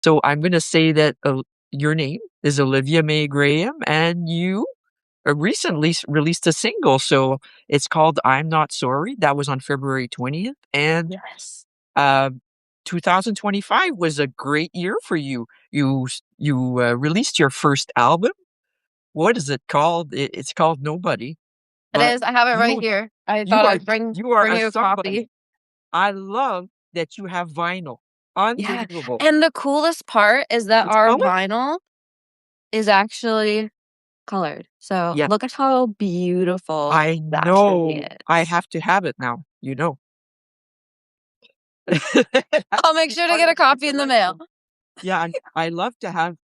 So I'm gonna say that your name is Olivia Mae Graham, and you recently released a single. So it's called "I'm Not Sorry." That was on February 20th, and Yes. uh, 2025 was a great year for you. You released your first album. What is it called? It's called Nobody. It But is. I have it right you here. I you thought are I'd bring you are bring a you a somebody. copy. I love that you have vinyl. Yeah. Unbelievable. And the coolest part is that It's our color? vinyl is actually colored. So Yeah, look at how beautiful I that truly know. I is. have to have it now, you know. I'll make Be sure to part get a of the copy in the mail. collection. Yeah, and I love to have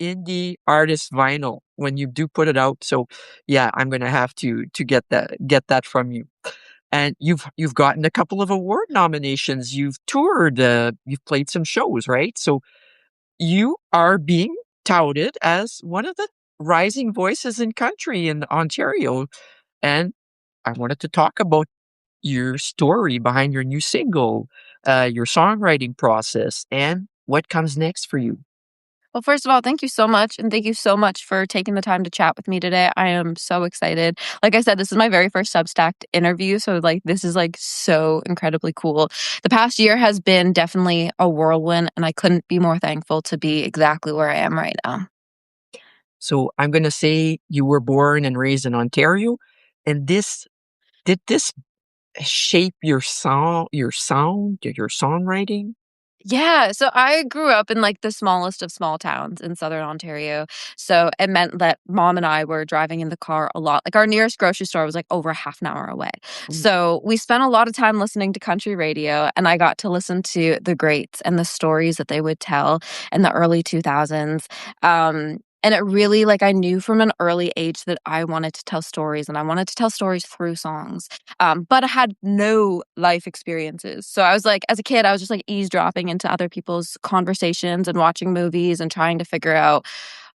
indie artist vinyl when you do put it out. So yeah, I'm gonna have to get that from you. And you've gotten a couple of award nominations. You've toured. You've played some shows, right? So you are being touted as one of the rising voices in country in Ontario. And I wanted to talk about your story behind your new single, your songwriting process, and what comes next for you. Well, first of all, thank you so much. And thank you so much for taking the time to chat with me today. I am so excited. Like I said, this is my very first Substack interview. So, like, this is like so incredibly cool. The past year has been definitely a whirlwind, and I couldn't be more thankful to be exactly where I am right now. So I'm going to say you were born and raised in Ontario, and did this shape your songwriting? Yeah, so I grew up in, like, the smallest of small towns in Southern Ontario, so it meant that mom and I were driving in the car a lot. Like, our nearest grocery store was, like, over a half an hour away. Mm. So, we spent a lot of time listening to country radio, and I got to listen to the greats and the stories that they would tell in the early 2000s, and it really like, I knew from an early age that I wanted to tell stories, and I wanted to tell stories through songs. But I had no life experiences. So I was like, as a kid, I was just like eavesdropping into other people's conversations and watching movies and trying to figure out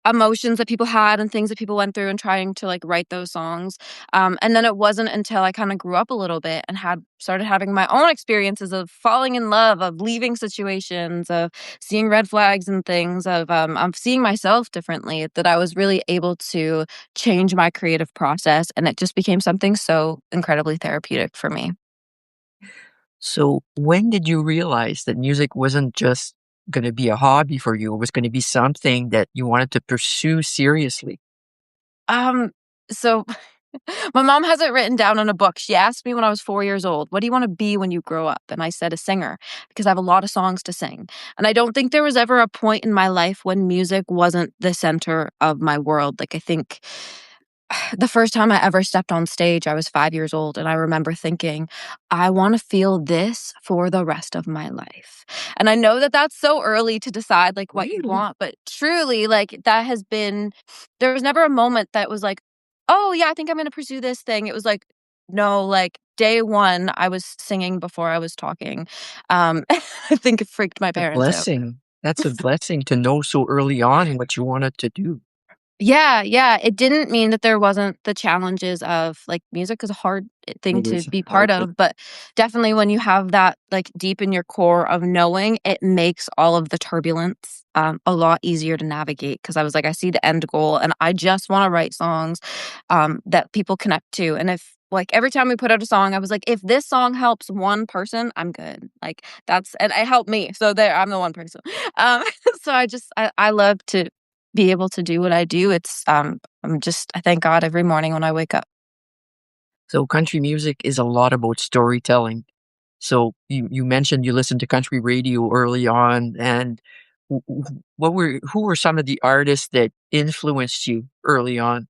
emotions that people had and things that people went through and trying to like write those songs. And then it wasn't until I kind of grew up a little bit and had started having my own experiences of falling in love, of leaving situations, of seeing red flags and things, of seeing myself differently that I was really able to change my creative process. And it just became something so incredibly therapeutic for me. So when did you realize that music wasn't just going to be a hobby for you? It was going to be something that you wanted to pursue seriously? Um, so my mom has it written down in a book. She asked me when I was 4 years old, "What do you wanna be when you grow up?" And I said, "A singer," because I have a lot of songs to sing. And I don't think there was ever a point in my life when music wasn't the center of my world. Like, I think the first time I ever stepped on stage, I was 5 years old, and I remember thinking, "I wanna feel this for the rest of my life." And I know that that's so early to decide, like, what you Really? want, but truly, like, that has been there was never a moment that was like, "Oh, yeah, I think I'm gonna pursue this thing." It was like, no, like, day 1, I was singing before I was talking. I think it freaked my A parents out. blessing. That's a blessing to know so early on what you wanted to do. Yeah, yeah, it didn't mean that there wasn't the challenges of like, music is a hard thing It to is be part hard, but of, but definitely when you have that, like, deep in your core of knowing, it makes all of the turbulence, a lot easier to navigate. Because I was like, "I see the end goal, and I just wanna write songs, that people connect to," and if like, every time we put out a song, I was like, "If this song helps one person, I'm good." Like, that's and it helped me, so there, I'm the one person. Um, so I love to be able to do what I do. I thank God every morning when I wake up. so country music is a lot about storytelling. So you mentioned you listened to country radio early on, and who were some of the artists that influenced you early on?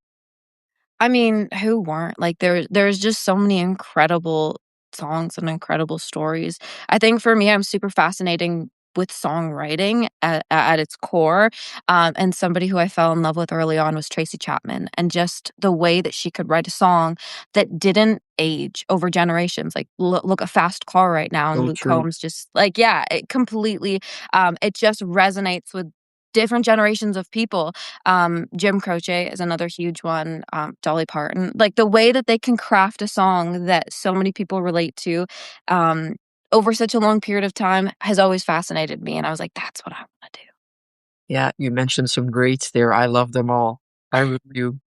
I mean, who weren't? Like, there's just so many incredible songs and incredible stories. I think for me, I'm super fascinating with songwriting at its core, and somebody who I fell in love with early on was Tracy Chapman, and just the way that she could write a song that didn't age over generations. Like, look at Fast Car right now, and So Luke true. Combs just like, yeah, it completely, it just resonates with different generations of people. Jim Croce is another huge one, Dolly Parton. Like, the way that they can craft a song that so many people relate to, um, over such a long period of time has always fascinated me, and I was like, "That's what I wanna do." Yeah, you mentioned some greats there. I love them all. I really do.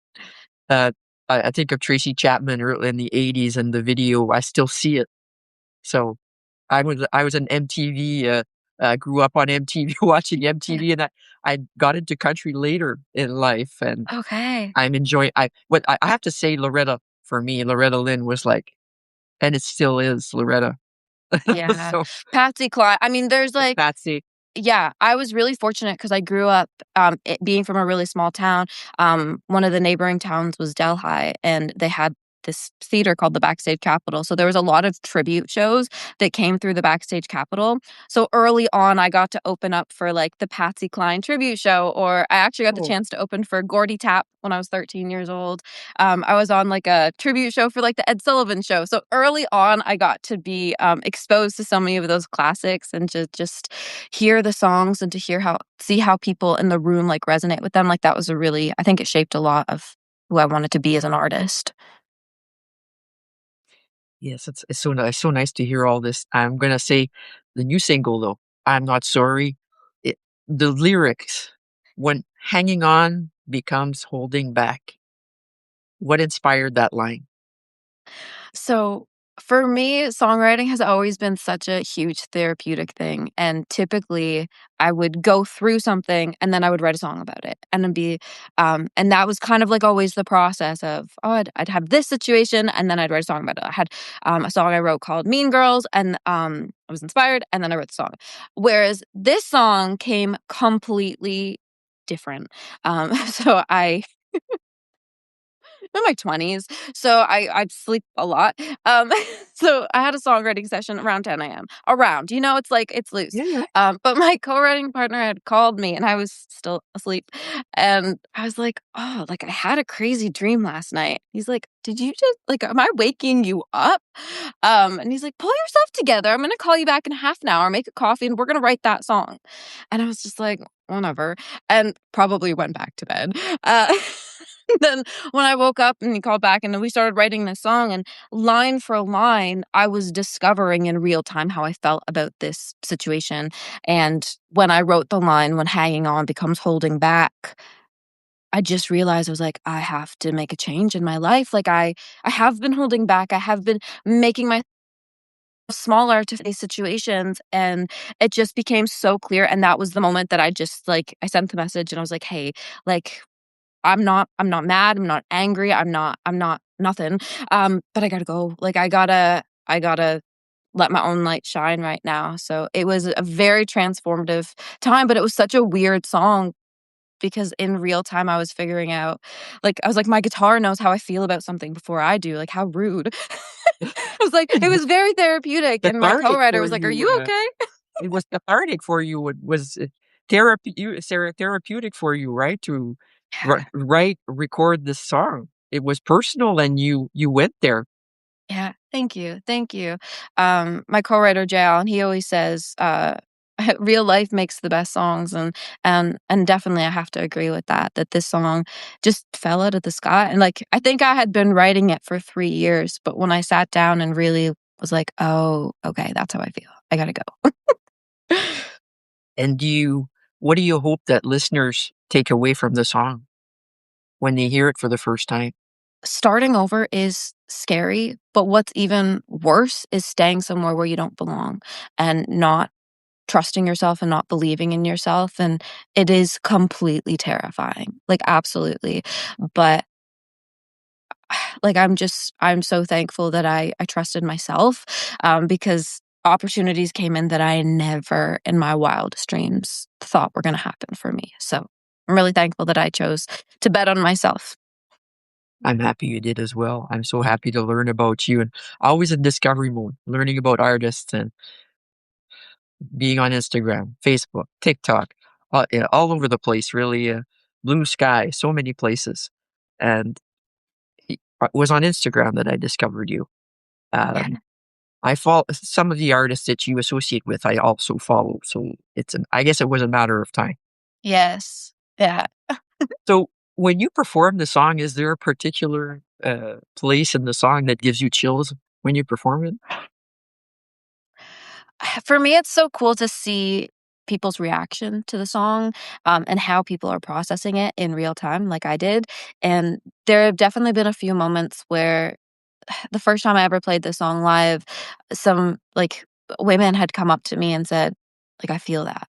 Uh, I think of Tracy Chapman early in the '80s and the video. I still see it. So I was an MTV. Grew up on MTV, watching MTV, and I got into country later in life, and Okay. I'm enjoying. I have to say, Loretta for me, Loretta Lynn was like, and it still is Loretta. Yeah. So Patsy Cline, I mean, there's, like, Patsy. yeah, I was really fortunate because I grew up, it being from a really small town. One of the neighboring towns was Delhi, and they had this theater called the Backstage Capitol, so there was a lot of tribute shows that came through the Backstage Capitol. So early on, I got to open up for, like, the Patsy Cline tribute show, or I actually got the Oh, chance to open for Gordy Tapp when I was 13 years old. I was on, like, a tribute show for, like, the Ed Sullivan Show. So early on, I got to be, exposed to so many of those classics and to just hear the songs and to hear how see how people in the room, like, resonate with them, like, that was a really I think it shaped a lot of who I wanted to be as an artist. yes, it's so nice to hear all this. I'm gonna say the new single though, I'm Not Sorry. It, the lyrics, when hanging on becomes holding back. What inspired that line? So, for me, songwriting has always been such a huge therapeutic thing, and typically, I would go through something, and then I would write a song about it, and then and that was kind of, like, always the process of, oh, I'd have this situation, and then I'd write a song about it. I had, a song I wrote called Mean Girls, and, I was inspired, and then I wrote the song. Whereas this song came completely different. So in my 20s, so I'd sleep a lot. Um, so I had a songwriting session around 10 AM. Around, it's like it's loose. Yeah, yeah. But my co-writing partner had called me and I was still asleep. And I was like, "Oh, like I had a crazy dream last night." He's like, "Did you just like am I waking you up?" And he's like, "Pull yourself together. I'm gonna call you back in half an hour, make a coffee, and we're gonna write that song." And I was just like, "Whatever," and probably went back to bed. Uh, then when I woke up and he called back and then we started writing this song and line for line, I was discovering in real time how I felt about this situation. And when I wrote the line, when hanging on becomes holding back, I just realized I was like, I have to make a change in my life. Like I have been holding back. I have been making myself smaller to face situations. And it just became so clear. And that was the moment that I just like I sent the message and I was like, hey, like I'm not mad, I'm not angry, I'm not nothing, but I gotta go, like, I gotta let my own light shine right now, so it was a very transformative time, but it was such a weird song because in real time, I was figuring out like, I was like, "My guitar knows how I feel about something before I do, like, how rude." I was like it was very therapeutic, and my Cathartic co-writer for was like, "Are you. you okay?" It was cathartic for you. It was therapeutic for you, right? To Yeah. write, record this song. It was personal, and you went there. Yeah, thank you, thank you. My co-writer Jal, and he always says, "Real life makes the best songs," and definitely I have to agree with that. That this song just fell out of the sky, and like I think I had been writing it for 3 years, but when I sat down and really was like, "Oh, okay, that's how I feel. I gotta go." And what do you hope that listeners take away from the song when they hear it for the first time? Starting over is scary, but what's even worse is staying somewhere where you don't belong and not trusting yourself and not believing in yourself, and it is completely terrifying, like, absolutely, but, like, I'm so thankful that I trusted myself, because opportunities came in that I never in my wildest dreams thought were gonna happen for me, so I'm really thankful that I chose to bet on myself. I'm happy you did as well. I'm so happy to learn about you and always in discovery mode, learning about artists and being on Instagram, Facebook, TikTok, yeah, all over the place, really. Blue sky, so many places. And it was on Instagram that I discovered you. Yeah. Um, I follow some of the artists that you associate with, I also follow. So I guess it was a matter of time. Yes. Yeah. So when you perform the song, is there a particular place in the song that gives you chills when you perform it? For me, it's so cool to see people's reaction to the song, and how people are processing it in real time like I did, and there have definitely been a few moments where the first time I ever played this song live, some, women had come up to me and said, "I feel that."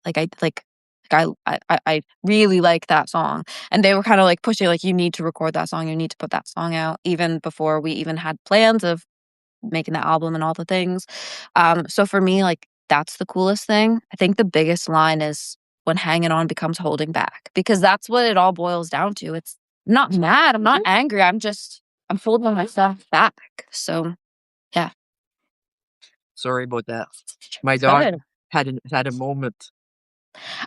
I really like that song, and they were kinda, pushing, "You need to record that song, you need to put that song out," even before we even had plans of making the album and all the things. So for me, that's the coolest thing. I think the biggest line is when hanging on becomes holding back, because that's what it all boils down to. I'm not mad, I'm not angry, I'm holding myself back. So, yeah, Sorry about that. My it's dog good. had a moment.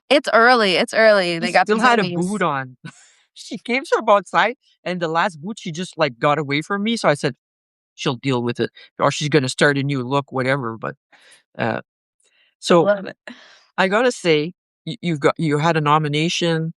It's early, She they got the still had a boot zoomies. on. She came from outside, and the last boot, she just, like, got away from me, so I said, "She'll deal with it, or she's gonna start a new look, whatever," but, uh I so love it. I gotta say, you had a nomination.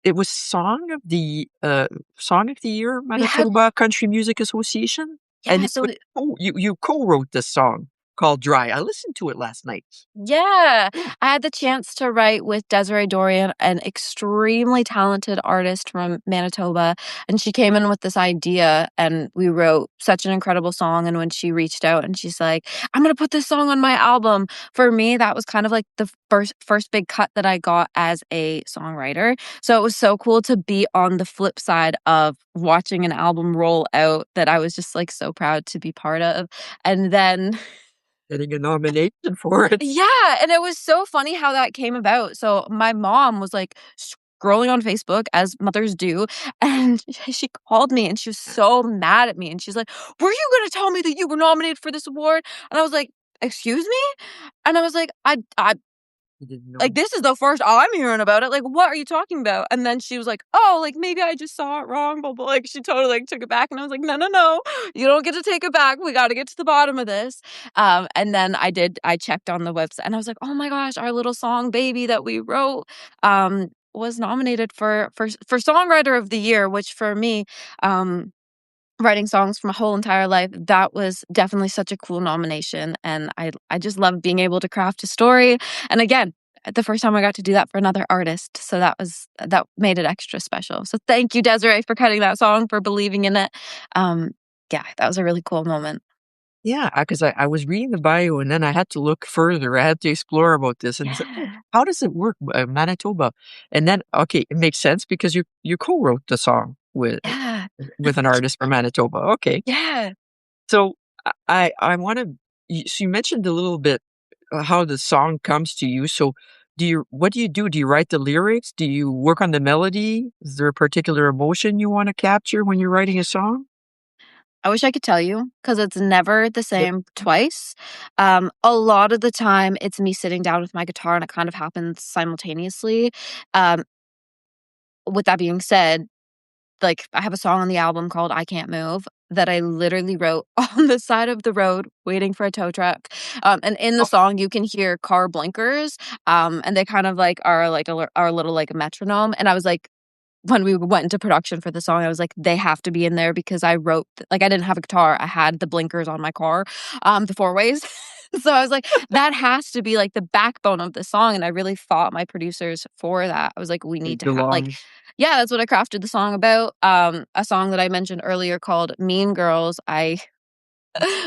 It was Song of the Year, We had Manitoba Country Music Association, and yeah, so the you co-wrote this song called "Dry." I listened to it last night. Yeah, Yeah, I had the chance to write with Desiree Dorian, an extremely talented artist from Manitoba, and she came in with this idea, and we wrote such an incredible song, and when she reached out and she's like, "I'm gonna put this song on my album," for me, that was kind of like the first big cut that I got as a songwriter, so it was so cool to be on the flip side of watching an album roll out that I was just, so proud to be part of, and then getting a nomination for it. yeah, and it was so funny how that came about. So my mom was, scrolling on Facebook, as mothers do, and she called me, and she was so mad at me, and she's like, "Were you gonna tell me that you were nominated for this award?" And I was like, "Excuse me?" And I was like, "I You didn't know. this is the first I'm hearing about it, what are you talking about?" And then she was like, "Oh, maybe I just saw it wrong, blah, blah," she totally, took it back, and I was like, "No, no, no, you don't get to take it back, we gotta get to the bottom of this." And then I checked on the website, and I was like, "Oh my gosh, our little song, Baby, that we wrote, was nominated for Songwriter of the Year," which for me, writing songs for my whole entire life, that was definitely such a cool nomination, and I just love being able to craft a story, and again, the first time I got to do that for another artist, so that made it extra special. So thank you, Desiree, for cutting that song, for believing in it. Um, yeah, that was a really cool moment. Yeah, because I was reading the bio, and then I had to look further. I had to explore about this, and it's, "Oh, Yeah, how does it work, Manitoba?" And then, okay, it makes sense because you co-wrote the song yeah, with an artist from Manitoba. Okay. yeah. So I wanna so you mentioned a little bit, how the song comes to you. So what do you do? Do you write the lyrics? Do you work on the melody? Is there a particular emotion you wanna capture when you're writing a song? I wish I could tell you, because it's never the Yep. same twice. A lot of the time, it's me sitting down with my guitar, and it kind of happens simultaneously. Um, with that being said, I have a song on the album called "I Can't Move" that I literally wrote on the side of the road waiting for a tow truck, and in the Oh, song, you can hear car blinkers, and they kind of, are, our little, metronome, and I was like, when we went into production for the song, I was like, "They have to be in there," because I wrote I didn't have a guitar, I had the blinkers on my car, the four ways. So I was like, "That has to be, the backbone of the song," and I really fought my producers for that. I was like, "We need it to have," belongs. yeah, that's what I crafted the song about. A song that I mentioned earlier called "Mean Girls," I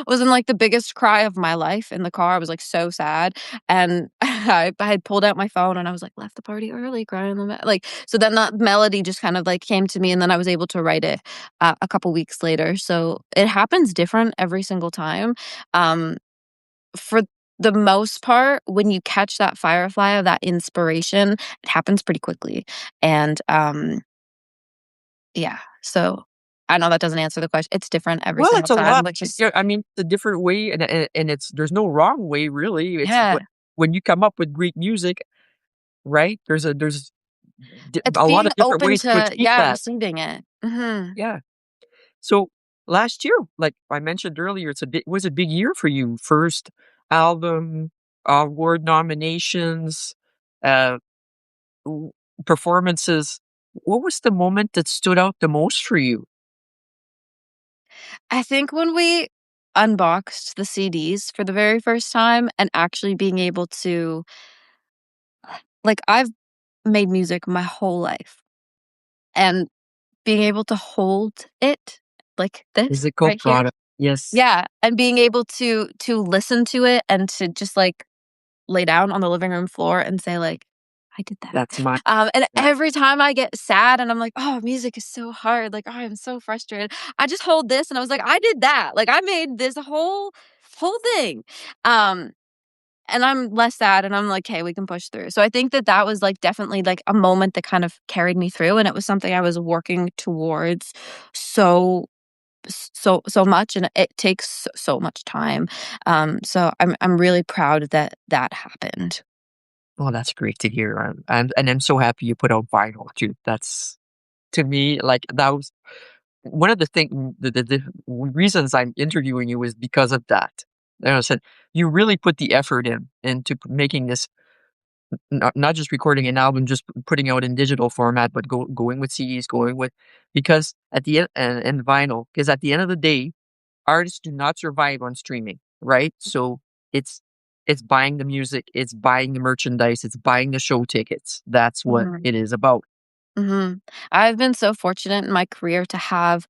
was in, the biggest cry of my life in the car. I was, so sad, and I had pulled out my phone, and I was like, "Left the party early, crying in the so then that melody just kind of, came to me, and then I was able to write it, a couple weeks later, so it happens different every single time. Um, for the most part, when you catch that firefly of that inspiration, it happens pretty quickly, and, yeah, so I know that doesn't answer the question. It's different every Well, single it's a time, lot. which is Yeah, I mean, the different way, and it's there's no wrong way, really. It's yeah. what when you come up with great music, right? There's It's a lot being of different open ways to to, achieve yeah, that. receiving it. Mhm. Yeah. So last year, like I mentioned earlier, was a big year for you. First album, award nominations, uh, w- performances. What was the moment that stood out the most for you? I think when we unboxed the CDs for the very first time and actually being able to like, I've made music my whole life, and being able to hold it like this Physical right here. product. Yes, Yeah, and being able to listen to it and to just, like, lay down on the living room floor and say, like, "I did that." that's my And yeah, every time I get sad and I'm like, "Oh, music is so hard, like, I am so frustrated," I just hold this and I was like, "I did that." Like, I made this whole thing. Um, and I'm less sad and I'm like, "Hey, we can push through." So I think that that was, like, definitely, like, a moment that kind of carried me through, and it was something I was working towards so so much, and it takes so much time. So I'm really proud that that happened. well, that's great to hear, and I'm so happy you put out vinyl too. That's to me, like, that was one of the the reasons I'm interviewing you is because of that. I said, "You really put the effort in into making this not just recording an album, just putting out in digital format, but going with CDs, going with because at the end and vinyl, because at the end of the day, artists do not survive on streaming, right? So it's it's buying the music, it's buying the merchandise, it's buying the show tickets. That's what Mhm. it is about. Mhm. I've been so fortunate in my career to have,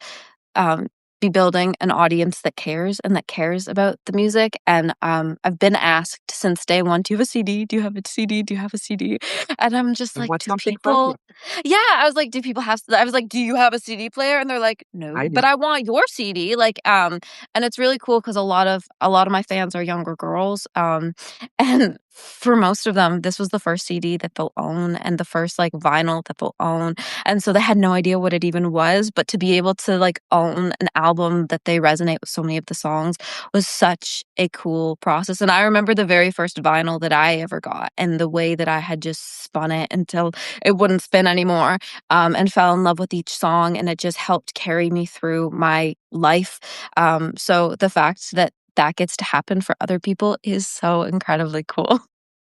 um, be building an audience that cares and that cares about the music, and, I've been asked since day 1, "Do you have a CD? Do you have a CD? Do you have a CD?" And I'm just I like, want "Do something from you. people?" Yeah, I was like, "Do people have" I was like, "Do you have a CD player?" And they're like, I "No, but do. I want your CD." Like, and it's really cool because a lot of my fans are younger girls, and for most of them, this was the first CD that they'll own and the first, like, vinyl that they'll own, and so they had no idea what it even was, but to be able to, like, own an album that they resonate with so many of the songs was such a cool process, and I remember the very first vinyl that I ever got and the way that I had just spun it until it wouldn't spin anymore, and fell in love with each song, and it just helped carry me through my life, so the fact that that gets to happen for other people is so incredibly cool.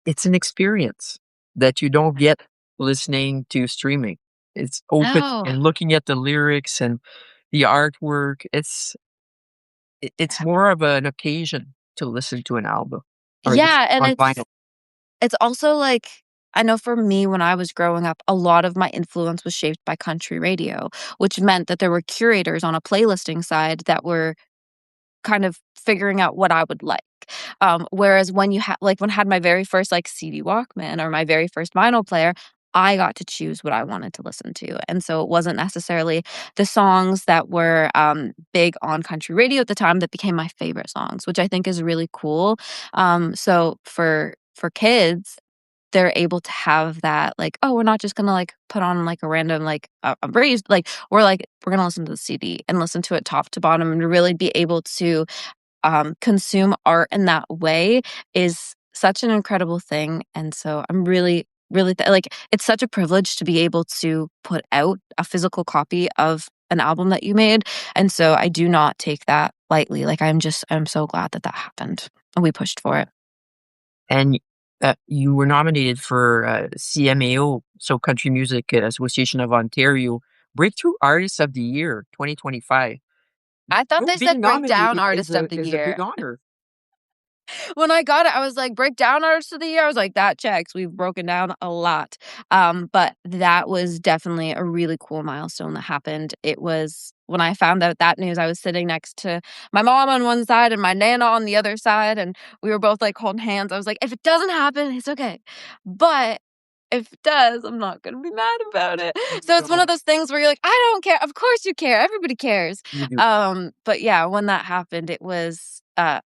It's an experience that you don't get listening to streaming. It's open Oh, and looking at the lyrics and the artwork. It's more of an occasion to listen to an album or listen yeah, and on vinyl. it's also, like I know for me, when I was growing up, a lot of my influence was shaped by country radio, which meant that there were curators on a playlisting side that were kind of figuring out what I would like. Whereas when you like, when I had my very first, like, CD Walkman or my very first vinyl player, I got to choose what I wanted to listen to, and so it wasn't necessarily the songs that were, big on country radio at the time that became my favorite songs, which I think is really cool. So for kids, they're able to have that, like, "Oh, we're not just gonna, like, put on, like, a random, like, a breeze," like, we're gonna listen to the CD and listen to it top to bottom and really be able to, consume art in that way is such an incredible thing, and so I'm really, really like, it's such a privilege to be able to put out a physical copy of an album that you made, and so I do not take that lightly, like, I'm so glad that that happened, and we pushed for it. And, you were nominated for, CMAO, so Country Music Association of Ontario, Breakthrough Artist of the Year 2025. I thought You know, they being said breakdown nominated artist of the is a year. big honor. When I got it, I was like, "Breakdown artist of the year?" I was like, "That checks, we've broken down a lot." But that was definitely a really cool milestone that happened. It was when I found out that news, I was sitting next to my mom on one side and my nana on the other side, and we were both, like, holding hands. I was like, "If it doesn't happen, it's okay. But if it does, I'm not gonna be mad about it." So it's one of No, those things where you're like, "I don't care." Of course you care, everybody cares. you do. But yeah, when that happened, it was,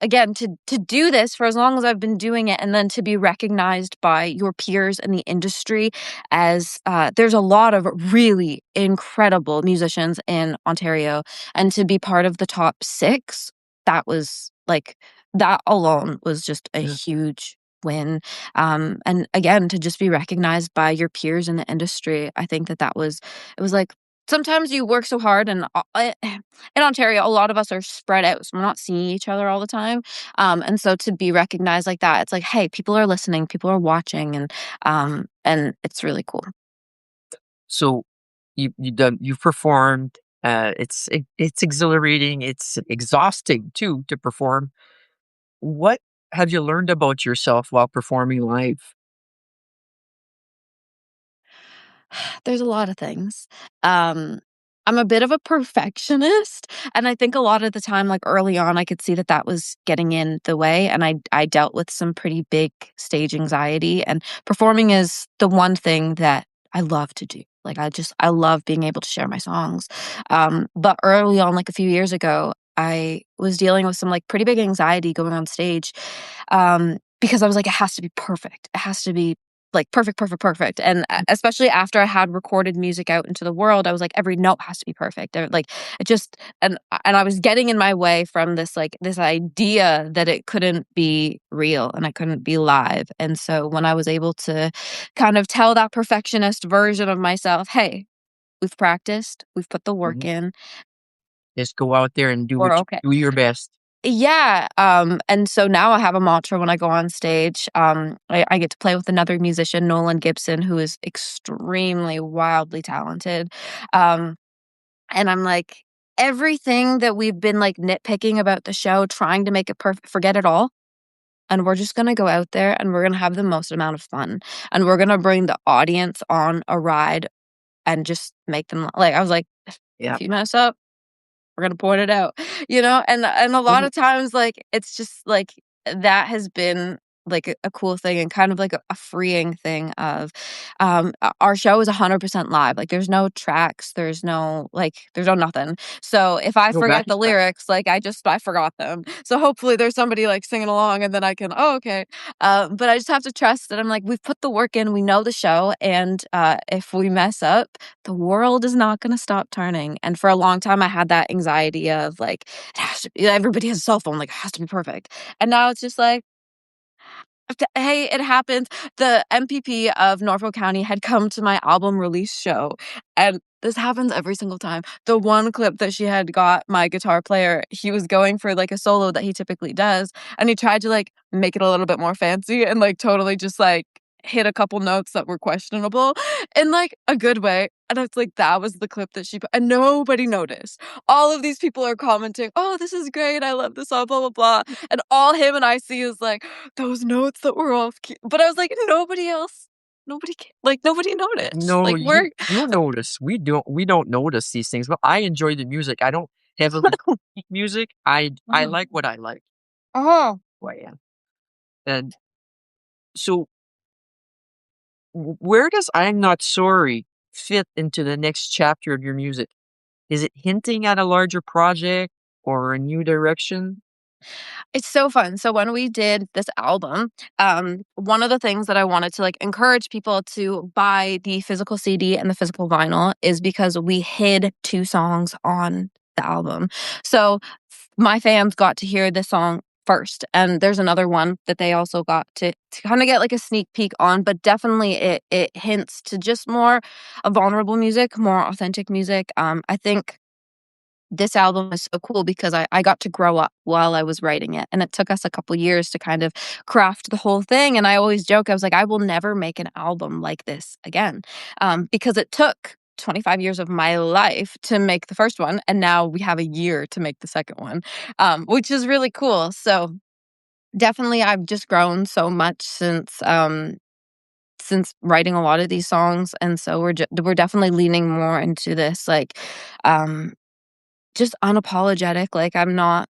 again, to do this for as long as I've been doing it and then to be recognized by your peers in the industry as, there's a lot of really incredible musicians in Ontario, and to be part of the top 6, that was, like that alone was just a Yeah. huge win, and again, to just be recognized by your peers in the industry, I think that that was it was like sometimes you work so hard and, in Ontario, a lot of us are spread out, so we're not seeing each other all the time, and so to be recognized like that, it's like, "Hey, people are listening, people are watching," and it's really cool. So you've performed, it's exhilarating, it's exhausting too to perform. What have you learned about yourself while performing live? There's a lot of things. Um, I'm a bit of a perfectionist, and I think a lot of the time, like, early on, I could see that that was getting in the way, and I dealt with some pretty big stage anxiety, and performing is the one thing that I love to do. Like, I love being able to share my songs. But early on, like, a few years ago, I was dealing with some, like, pretty big anxiety going on stage, because I was like, "It has to be perfect. It has to be like, perfect, perfect, perfect, and, especially after I had recorded music out into the world, I was like, every note has to be perfect, like, it just and I was getting in my way from this, like, this idea that it couldn't be real and I couldn't be live, and so when I was able to kind of tell that perfectionist version of myself, "Hey, we've practiced, we've put the work Mhm. in, Just go out there and we're okay." do your best. Yeah, and so now I have a mantra when I go on stage. I get to play with another musician, Nolan Gibson, who is extremely wildly talented. Um, and I'm like, everything that we've been like nitpicking about the show, trying to make it perfect, forget it all. And we're just gonna go out there and we're gonna have the most amount of fun. And we're gonna bring the audience on a ride and just make them like I was like, Yeah. if you mess up, we're gonna point it out, and a lot Mhm. of times, like, it's just, like, that has been, like, a cool thing and kind of like a freeing thing of, our show is 100% live, like, there's no tracks, there's no nothing, so if I No forget backing the track. lyrics, like, I forgot them, so hopefully there's somebody, like, singing along and then I can, "Oh, okay," but I just have to trust that I'm like, "We've put the work in, we know the show, and, if we mess up, the world is not gonna stop turning." And for a long time, I had that anxiety of like, it has to be, everybody has a cell phone, like, it has to be perfect. And now it's just like, hey, it happens. The MPP of Norfolk County had come to my album release show, and this happens every single time. The one clip that she had got my guitar player, he was going for like a solo that he typically does, and he tried to like make it a little bit more fancy and like totally just like hit a couple notes that were questionable in like a good way. And it's like that was the clip that she put, and nobody noticed. All of these people are commenting, "Oh, this is great. I love this song, blah blah blah." And all him and I see is like those notes that were off key, but I was like, nobody else, nobody noticed. No, Like, we're you notice. We don't notice these things, but I enjoy the music. I don't heavily critique music. I Uh-huh. like what I like, Uh-huh. who I am. And so where does "I'm Not Sorry" fit into the next chapter of your music? Is it hinting at a larger project or a new direction? It's so fun. So when we did this album, one of the things that I wanted to like encourage people to buy the physical CD and the physical vinyl is because we hid 2 songs on the album. So my fans got to hear this song first, and there's another one that they also got to kind of get like a sneak peek on, but definitely it hints to just more vulnerable music, more authentic music. I think this album is so cool because I got to grow up while I was writing it, and it took us a couple years to kind of craft the whole thing, and I always joke, I was like, "I will never make an album like this again," because it took 25 years of my life to make the first one, and now we have a year to make the second one, which is really cool, so definitely I've just grown so much since writing a lot of these songs, and so we're definitely leaning more into this, like, um just unapologetic, like, I'm not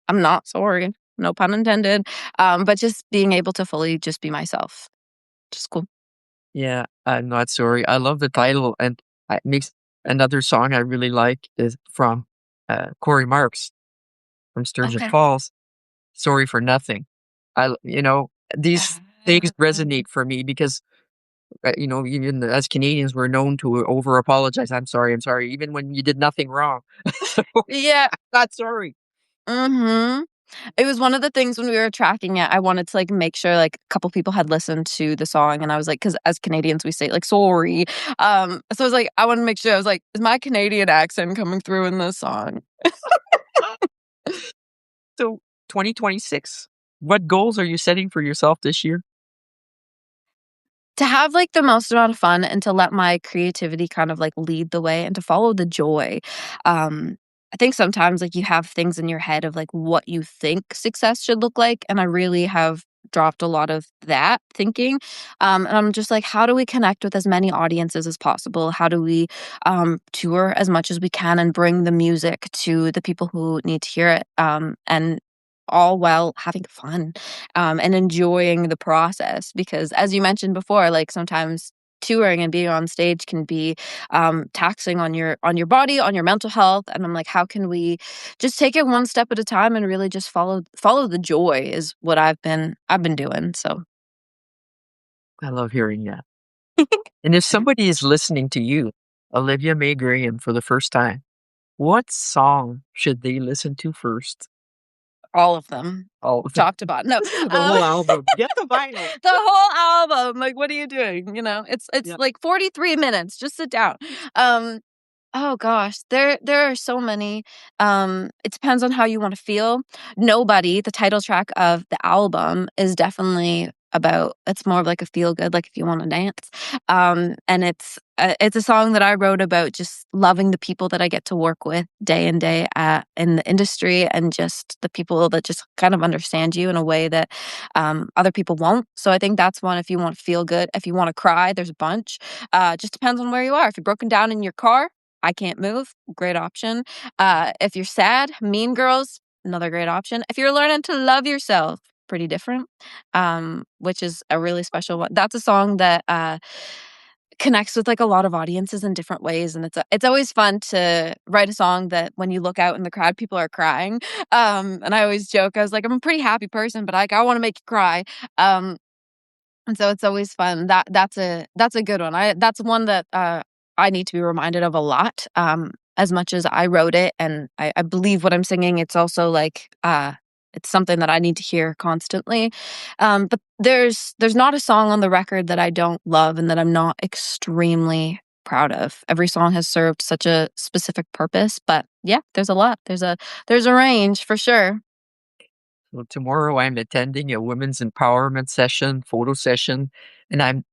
sorry, no pun intended, but just being able to fully just be myself. Just cool. Yeah, "I'm Not Sorry." I love the title, and it makes another song I really like is from, Corey Marks from Sturgeon Okay. Falls, "Sorry for Nothing." These things resonate for me because, even as Canadians, we're known to over apologize. I'm sorry," even when you did nothing wrong. So, Yeah, I'm not sorry. mhm. It was one of the things when we were tracking it, I wanted to, like, make sure, like, a couple people had listened to the song, and I was like, because as Canadians, we say, like, "Sorry." So I was like, I wanted to make sure, I was like, "Is my Canadian accent coming through in this song?" So, 2026, what goals are you setting for yourself this year? To have, like, the most amount of fun and to let my creativity kind of, like, lead the way and to follow the joy. I think sometimes, like, you have things in your head of, like, what you think success should look like, and I really have dropped a lot of that thinking. And I'm just like, how do we connect with as many audiences as possible? How do we tour as much as we can and bring the music to the people who need to hear it? And all while having fun and enjoying the process. Because as you mentioned before, like sometimes touring and being on stage can be taxing on your body, on your mental health. And I'm like, how can we just take it one step at a time and really just follow the joy is what I've been doing. So I love hearing that. And if somebody is listening to you, Olivia Mae Graham, for the first time, what song should they listen to first? all of them, All of them. top to bottom. No, The whole album. Get the vinyl. the whole album. Like, what are you doing? It's Yeah. like 43 minutes. Just sit down. Um, Oh gosh, there are so many. It depends on how you wanna feel. Nobody, the title track of the album, is definitely about it's more of like a feel good, like if you wanna dance. And it's a song that I wrote about just loving the people that I get to work with day in, day in the industry, and just the people that just kind of understand you in a way that, other people won't. So I think that's one if you want to feel good. If you wanna cry, there's a bunch. Just depends on where you are. If you're broken down in your car, I Can't Move, great option. If you're sad, Mean Girls, another great option. If you're learning to love yourself, pretty different, which is a really special one. That's a song that connects with like a lot of audiences in different ways, and it's always fun to write a song that when you look out in the crowd, people are crying. And I always joke, I was like, I'm a pretty happy person, but I want to make you cry. Um, and so it's always fun. That's a good one. That's one that, I need to be reminded of a lot, as much as I wrote it and I believe what I'm singing, it's also like, it's something that I need to hear constantly. But there's not a song on the record that I don't love and that I'm not extremely proud of. Every song has served such a specific purpose, but yeah, there's a lot. There's a range for sure. So tomorrow I'm attending a women's empowerment session, photo session, and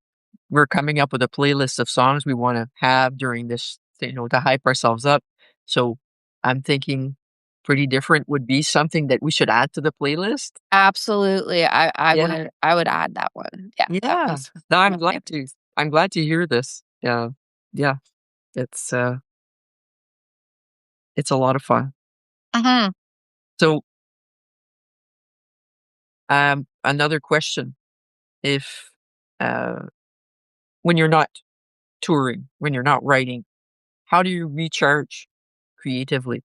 we're coming up with a playlist of songs we want to have during this, to hype ourselves up. So I'm thinking Pretty Different would be something that we should add to the playlist. Absolutely. Yeah. I would add that one. Yeah, that Yeah. one's No, one of my favorites. I'm glad to hear this. Yeah. Yeah. It's it's a lot of fun. Mhm. So another question. If uh when you're not touring, when you're not writing, how do you recharge creatively?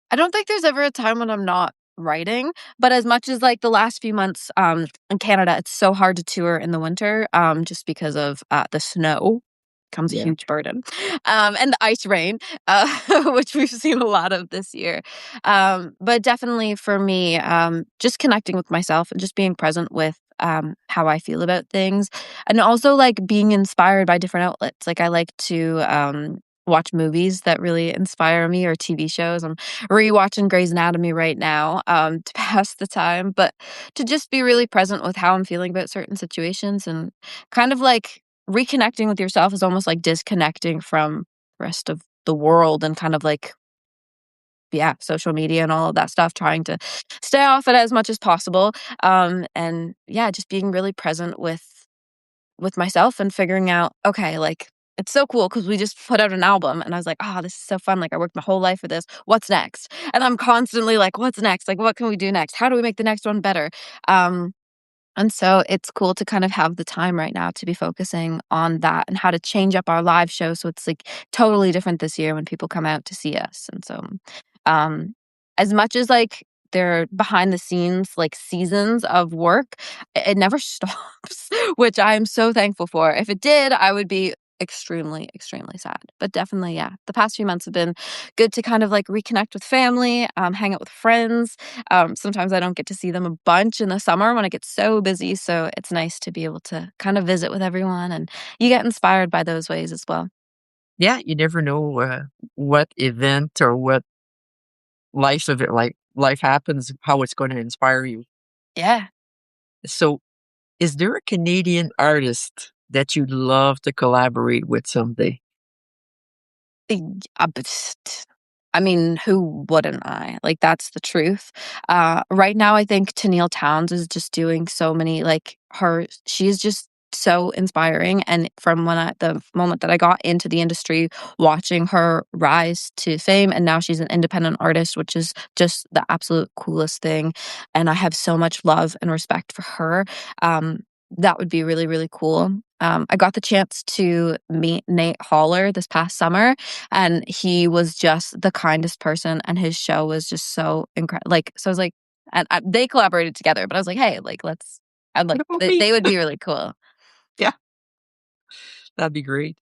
I don't think there's ever a time when I'm not writing, but as much as, like, the last few months, in Canada, it's so hard to tour in the winter, just because of, the snow comes a Yeah. huge burden, and the ice rain, which we've seen a lot of this year. But definitely for me, just connecting with myself and just being present with, how I feel about things, and also, like, being inspired by different outlets. Like, I like to, watch movies that really inspire me or TV shows. I'm rewatching Grey's Anatomy right now, to pass the time, but to just be really present with how I'm feeling about certain situations and kind of like reconnecting with yourself is almost like disconnecting from the rest of the world and kind of like, yeah, social media and all of that stuff, trying to stay off it as much as possible. And yeah, just being really present with myself and figuring out, okay, like it's so cool because we just put out an album and I was like, oh, this is so fun. Like I worked my whole life for this. What's next? And I'm constantly like, what's next? Like, what can we do next? How do we make the next one better? Um, and so it's cool to kind of have the time right now to be focusing on that and how to change up our live show so it's like totally different this year when people come out to see us. And so um as much as like they're behind the scenes like seasons of work, it never stops, which I am so thankful for. If it did, I would be extremely, extremely sad. But definitely, yeah, the past few months have been good to kind of like reconnect with family, hang out with friends. Sometimes I don't get to see them a bunch in the summer when it gets so busy. So it's nice to be able to kind of visit with everyone and you get inspired by those ways as well. Yeah, you never know what event or what life happens, how it's going to inspire you. Yeah. So, is there a Canadian artist that you'd love to collaborate with someday? Y- uh, but I mean, who wouldn't I? Like, that's the truth. Right now, I think Tennille Townes is just doing so many, like, she's just so inspiring, and from the moment that I got into the industry, watching her rise to fame, and now she's an independent artist, which is just the absolute coolest thing, and I have so much love and respect for her. Um, that would be really, really cool. I got the chance to meet Nate Haller this past summer, and he was just the kindest person, and his show was just so incredible. Like, so I was like, and they collaborated together, but I was like, hey, like, I'd What like, about me? they would be really cool. Yeah, that'd be great.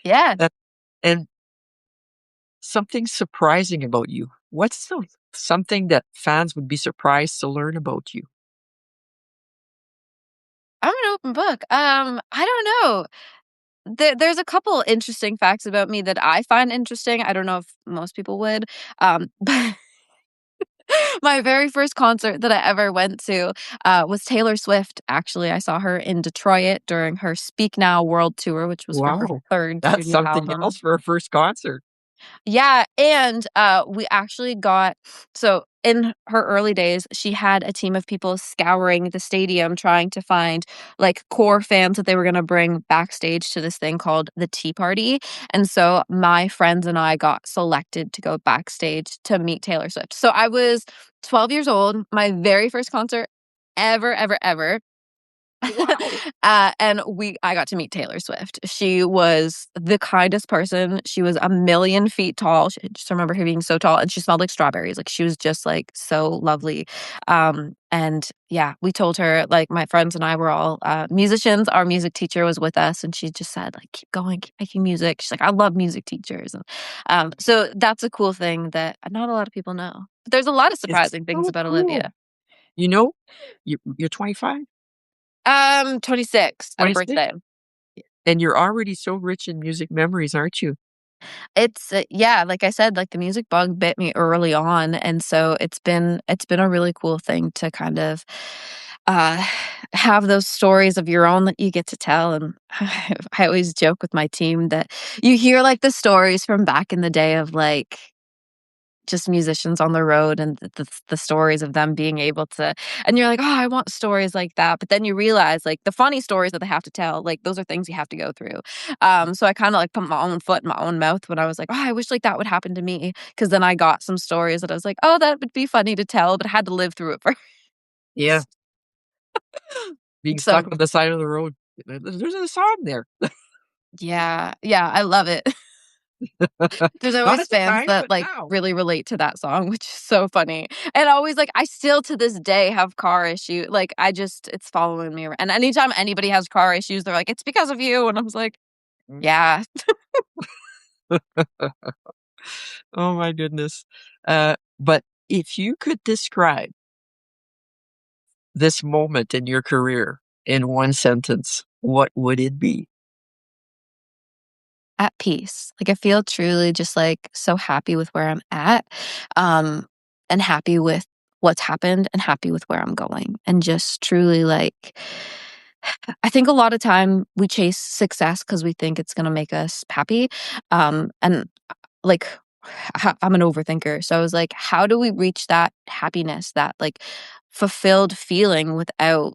Yeah. That and something surprising about you. What's something that fans would be surprised to learn about you? I'm an open book. I don't know. There's a couple interesting facts about me that I find interesting. I don't know if most people would. But my very first concert that I ever went to was Taylor Swift. Actually, I saw her in Detroit during her Speak Now World Tour, which was for her Wow, third that's studio something else album. for a first concert. Yeah, and, we actually got so in her early days, she had a team of people scouring the stadium trying to find, like, core fans that they were gonna bring backstage to this thing called the Tea Party, and so my friends and I got selected to go backstage to meet Taylor Swift. So I was 12 years old, my very first concert ever, ever, ever. Wow. I got to meet Taylor Swift. She was the kindest person. She was a million feet tall. I just remember her being so tall, and she smelled like strawberries. Like, she was just, like, so lovely. And yeah, we told her, like, my friends and I were all musicians. Our music teacher was with us, and she just said, like, keep going, keep making music. She's like, I love music teachers. And so that's a cool thing that not a lot of people know. But there's a lot of It's surprising things so about cool. Olivia. You know, you're 25, 26 at a 26, birthday. and you're already so rich in music memories, aren't you? It's yeah, like I said, like, the music bug bit me early on, and so it's been a really cool thing to kind of, uh, have those stories of your own that you get to tell, and I always joke with my team that you hear, like, the stories from back in the day of, like, just musicians on the road and the stories of them being able to and you're like, "Oh, I want stories like that," but then you realize, like, the funny stories that they have to tell, like, those are things you have to go through. So I kinda, like, put my own foot in my own mouth when I was like, "Oh, I wish, like, that would happen to me," because then I got some stories that I was like, "Oh, that would be funny to tell," but I had to live through it Yeah, first. being So, stuck on the side of the road. There's a song there. yeah, yeah, I love it. There's Not always at the fans time, that, but like, now. really relate to that song, which is so funny, and always, like, I still to this day have car issue like, it's following me and anytime anybody has car issues, they're like, "It's because of you," and I was like, Mm. "Yeah." Oh my goodness. But if you could describe this moment in your career in one sentence, what would it be? At peace. Like, I feel truly just, like, so happy with where I'm at, um, and happy with what's happened and happy with where I'm going, and just truly, like I think a lot of time we chase success because we think it's gonna make us happy, and, like, I'm an overthinker, so I was like, "How do we reach that happiness, that, like, fulfilled feeling without"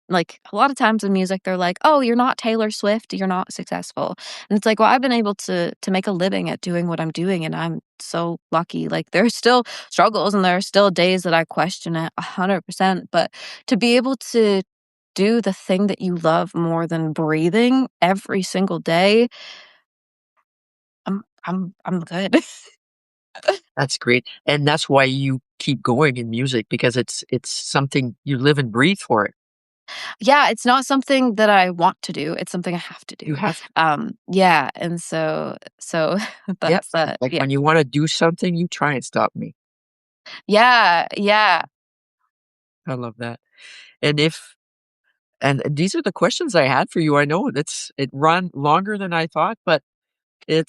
like, a lot of times in music, they're like, "Oh, you're not Taylor Swift, you're not successful." And it's like, well, I've been able to make a living at doing what I'm doing, and I'm so lucky. Like, there's still struggles, and there are still days that I question it 100%, but to be able to do the thing that you love more than breathing every single day, I'm good. That's great, and that's why you keep going in music because it's something you live and breathe for it. Yeah, it's not something that I want to do, it's something I have to You do. have Yeah, and so Yep, that's, it's like yeah. when you wanna do something, you try and stop me. Yeah, yeah. I love that. And if and these are the questions I had for you. I know it run longer than I thought, but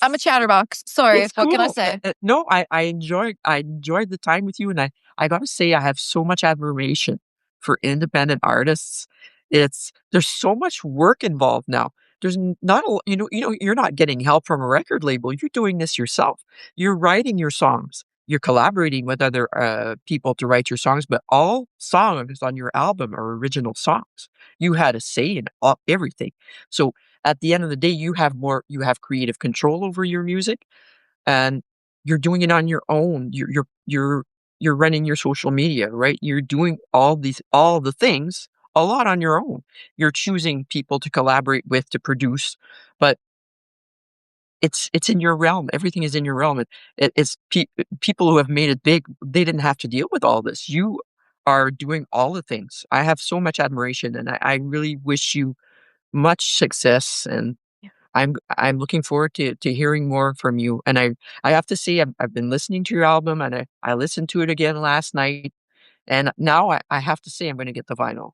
I'm a it's chatterbox. Sorry, it's what can I cool. say? No, I enjoyed the time with you, and I gotta say I have so much admiration for independent artists. There's so much work involved now. not a you're not getting help from a record label, you're doing this yourself. You're writing your songs. You're collaborating with other, people to write your songs, but all songs on your album are original songs. You had a say in all everything. So, at the end of the day, you have creative control over your music, and you're doing it on your own. You're running your social media, right? You're doing all the things a lot on your own. You're choosing people to collaborate with to produce, but it's in your realm. Everything is in your realm. People who have made it big, they didn't have to deal with all this. You are doing all the things. I have so much admiration, and I really wish you much success, and I'm looking forward to hearing more from you, and I have to say I've been listening to your album, and I listened to it again last night, and now I have to say I'm gonna get the vinyl.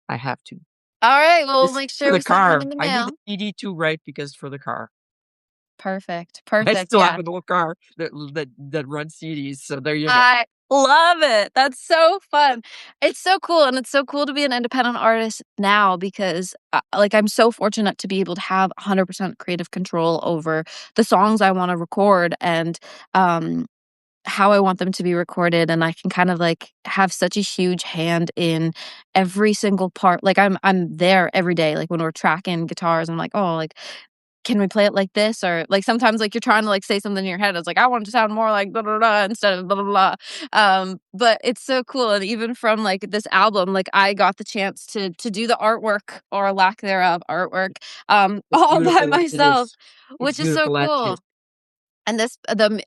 I have to. Alright, well, we'll This make for sure the we send one car. in the I need the mail. CD too, right, because for the car. Perfect, I perfect, still have yeah. an old car that runs CDs, so there you go. I love it. That's so fun. It's so cool, and it's so cool to be an independent artist now because, like, I'm so fortunate to be able to have 100% creative control over the songs I wanna record and, um, how I want them to be recorded, and I can kind of, like, have such a huge hand in every single part. Like, I'm there every day, like, when we're tracking guitars, I'm like, "Oh, like, can we play it like this?" Or, like, sometimes, like, you're trying to, like, say something in your head, it's like, "I want it to sound more like blah, blah, blah instead of blah, blah, blah." But it's so cool, and even from, like, this album, like, I got the chance to do the artwork or lack thereof artwork, It's all by beautiful. It myself, is. It's which is so beautiful as cool. is. And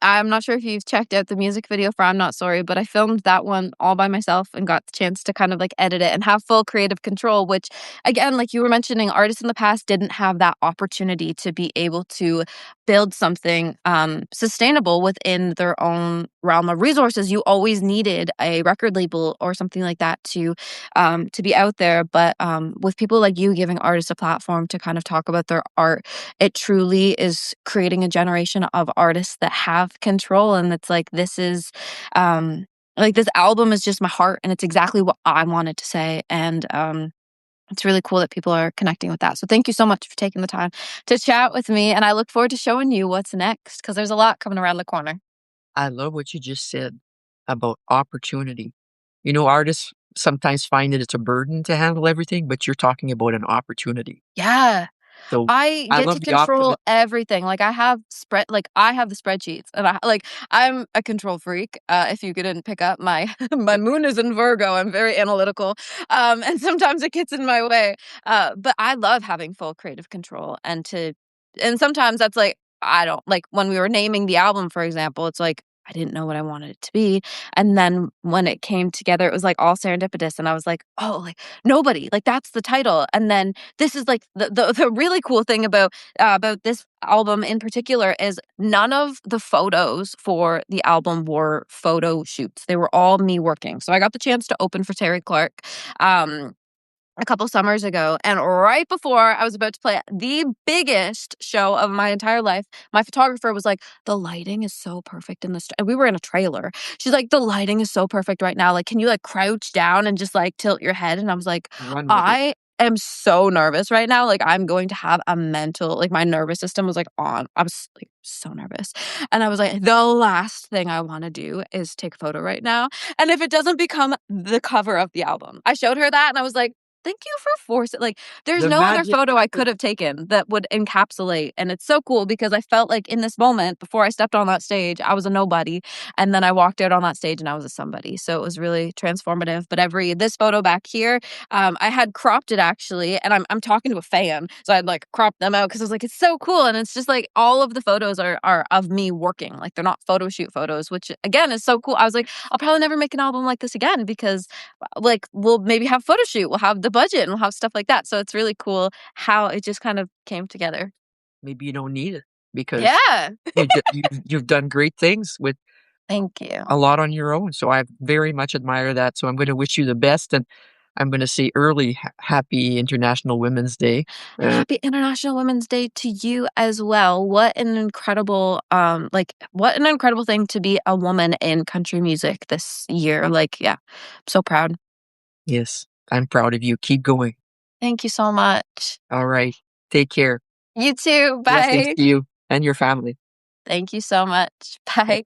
I'm not sure if you've checked out the music video for I'm Not Sorry, but I filmed that one all by myself and got the chance to kind of, like, edit it and have full creative control, which, again, like you were mentioning, artists in the past didn't have that opportunity to be able to build something, sustainable within their own realm of resources. You always needed a record label or something like that to be out there, but, with people like you giving artists a platform to kind of talk about their art, it truly is creating a generation of artists that have control, and it's like, this is, like, this album is just my heart, and it's exactly what I wanted to say, and, it's really cool that people are connecting with that, so thank you so much for taking the time to chat with me, and I look forward to showing you what's next because there's a lot coming around the corner. I love what you just said about opportunity. Artists sometimes find that it's a burden to handle everything, but you're talking about an opportunity. Yeah. So, I I get to love the control optimism. everything, like, I have the spreadsheets, and I'm a control freak, if you didn't pick up my my moon is in Virgo, I'm very analytical, and sometimes it gets in my way, but I love having full creative control and sometimes that's, like, I don't like, when we were naming the album, for example, it's like, I didn't know what I wanted it to be, and then when it came together, it was, like, all serendipitous, and I was like, "Oh, like, nobody, like, that's the title," and then this is like the really cool thing about this album in particular is none of the photos for the album were photo shoots. They were all me working. So I got the chance to open for Terry Clark. Um a couple summers ago, and right before I was about to play the biggest show of my entire life, my photographer was like, "The lighting is so perfect in this." And we were in a trailer. She's like, "The lighting is so perfect right now. Like, can you like crouch down and just like tilt your head?" And I was like, Run with it. "I am so nervous right now. Like, I'm going to have a mental like my nervous system was like on. I was like so nervous." And I was like, "The last thing I want to do is take a photo right now. And if it doesn't become the cover of the album." I showed her that and I was like, "Thank you for forcing." Like, there's The no other magic photo I the could have taken that would encapsulate, and it's so cool because I felt like in this moment, before I stepped on that stage, I was a nobody, and then I walked out on that stage and I was a somebody, so it was really transformative, but every this photo back here, I had cropped it actually, and I'm talking to a fan, so I'd, like, cropped them out because I was like, "It's so cool," and it's just, like, all of the photos are of me working, like, they're not photo shoot photos, which, again, is so cool. I was like, "I'll probably never make an album like this again because like, we'll maybe have photo shoot, we'll have the budget, and we'll have stuff like that." So it's really cool how it just kind of came together. maybe you don't need it because Yeah. you've done great things with Thank you. a lot on your own, so I very much admire that, so I'm gonna wish you the best, and I'm gonna say early happy International Women's Day, and Happy International Women's Day to you as well. What an incredible thing to be a woman in country music this year. Like, yeah, I'm so proud. yes, I'm proud of you, keep going. Thank you so much. Alright, take care. You too. Blessings Bye. to you and your family. Thank you so much. Bye.